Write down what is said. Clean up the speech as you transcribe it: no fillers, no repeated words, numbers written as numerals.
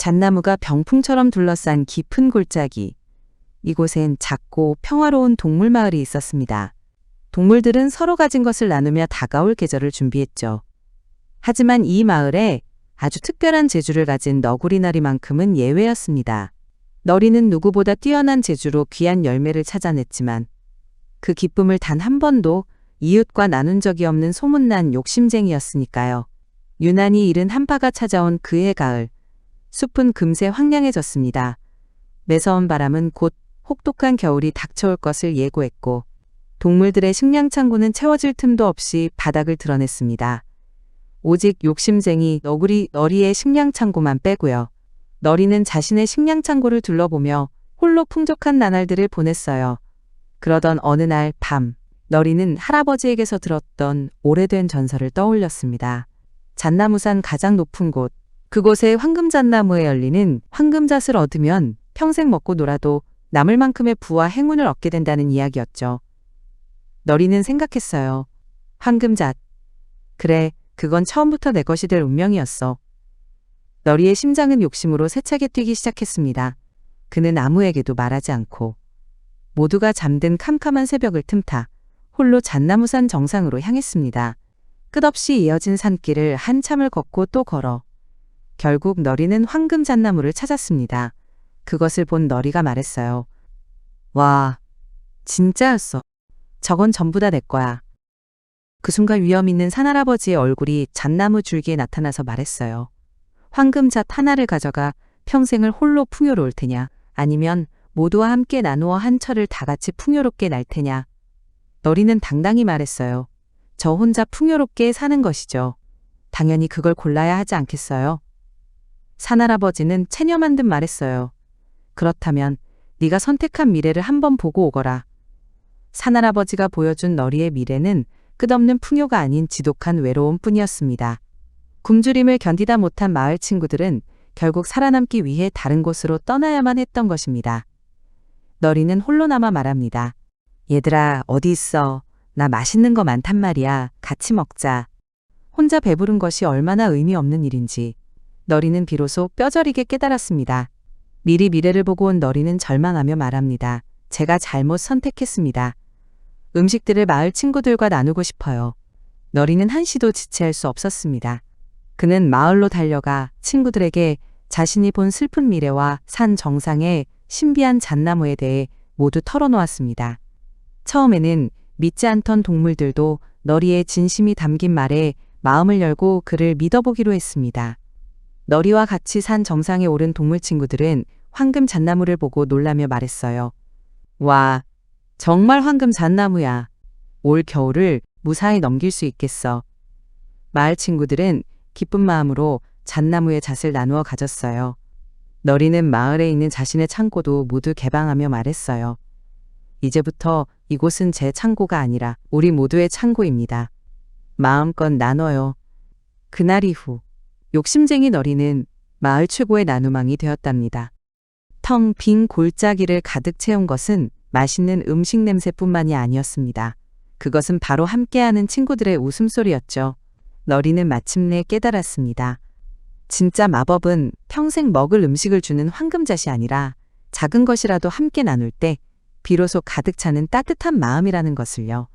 잣나무가 병풍처럼 둘러싼 깊은 골짜기. 이곳엔 작고 평화로운 동물 마을이 있었습니다. 동물들은 서로 가진 것을 나누며 다가올 계절을 준비했죠. 하지만 이 마을에 아주 특별한 재주를 가진 너구리나리만큼은 예외였습니다. 너리는 누구보다 뛰어난 재주로 귀한 열매를 찾아냈지만 그 기쁨을 단 한 번도 이웃과 나눈 적이 없는 소문난 욕심쟁이였으니까요. 유난히 이른 한파가 찾아온 그해 가을, 숲은 금세 황량해졌습니다. 매서운 바람은 곧 혹독한 겨울이 닥쳐올 것을 예고했고 동물들의 식량 창고는 채워질 틈도 없이 바닥을 드러냈습니다. 오직 욕심쟁이 너리의 식량 창고만 빼고요. 너리는 자신의 식량 창고를 둘러보며 홀로 풍족한 나날들을 보냈어요. 그러던 어느 날 밤, 너리는 할아버지에게서 들었던 오래된 전설을 떠올렸습니다. 잣나무산 가장 높은 곳, 그곳의 황금잣나무에 열리는 황금잣을 얻으면 평생 먹고 놀아도 남을 만큼의 부와 행운을 얻게 된다는 이야기였죠. 너리는 생각했어요. 황금잣. 그래, 그건 처음부터 내 것이 될 운명이었어. 너리의 심장은 욕심으로 세차게 뛰기 시작했습니다. 그는 아무에게도 말하지 않고 모두가 잠든 캄캄한 새벽을 틈타 홀로 잣나무산 정상으로 향했습니다. 끝없이 이어진 산길을 한참을 걷고 또 걸어 결국 너리는 황금잣나무를 찾았습니다. 그것을 본 너리가 말했어요. 와, 진짜였어. 저건 전부 다 내 거야. 그 순간 위험 있는 산할아버지의 얼굴이 잣나무 줄기에 나타나서 말했어요. 황금잣 하나를 가져가 평생을 홀로 풍요로울 테냐, 아니면 모두와 함께 나누어 한 철을 다 같이 풍요롭게 날 테냐. 너리는 당당히 말했어요. 저 혼자 풍요롭게 사는 것이죠. 당연히 그걸 골라야 하지 않겠어요? 산할아버지는 체념한 듯 말했어요. 그렇다면 네가 선택한 미래를 한번 보고 오거라. 산할아버지가 보여준 너리의 미래는 끝없는 풍요가 아닌 지독한 외로움뿐이었습니다. 굶주림을 견디다 못한 마을 친구들은 결국 살아남기 위해 다른 곳으로 떠나야만 했던 것입니다. 너리는 홀로 남아 말합니다. 얘들아, 어디 있어? 나 맛있는 거 많단 말이야. 같이 먹자. 혼자 배부른 것이 얼마나 의미 없는 일인지 너리는 비로소 뼈저리게 깨달았습니다. 미리 미래를 보고 온 너리는 절망하며 말합니다. 제가 잘못 선택했습니다. 음식들을 마을 친구들과 나누고 싶어요. 너리는 한시도 지체할 수 없었습니다. 그는 마을로 달려가 친구들에게 자신이 본 슬픈 미래와 산 정상의 신비한 잣나무에 대해 모두 털어놓았습니다. 처음에는 믿지 않던 동물들도 너리의 진심이 담긴 말에 마음을 열고 그를 믿어보기로 했습니다. 너리와 같이 산 정상에 오른 동물 친구들은 황금 잣나무를 보고 놀라며 말했어요. 와, 정말 황금 잣나무야. 올 겨울을 무사히 넘길 수 있겠어. 마을 친구들은 기쁜 마음으로 잣나무의 잣을 나누어 가졌어요. 너리는 마을에 있는 자신의 창고도 모두 개방하며 말했어요. 이제부터 이곳은 제 창고가 아니라 우리 모두의 창고입니다. 마음껏 나눠요. 그날 이후 욕심쟁이 너리는 마을 최고의 나누망이 되었답니다. 텅 빈 골짜기를 가득 채운 것은 맛있는 음식 냄새뿐만이 아니었습니다. 그것은 바로 함께하는 친구들의 웃음소리였죠. 너리는 마침내 깨달았습니다. 진짜 마법은 평생 먹을 음식을 주는 황금잣이 아니라 작은 것이라도 함께 나눌 때 비로소 가득 차는 따뜻한 마음이라는 것을요.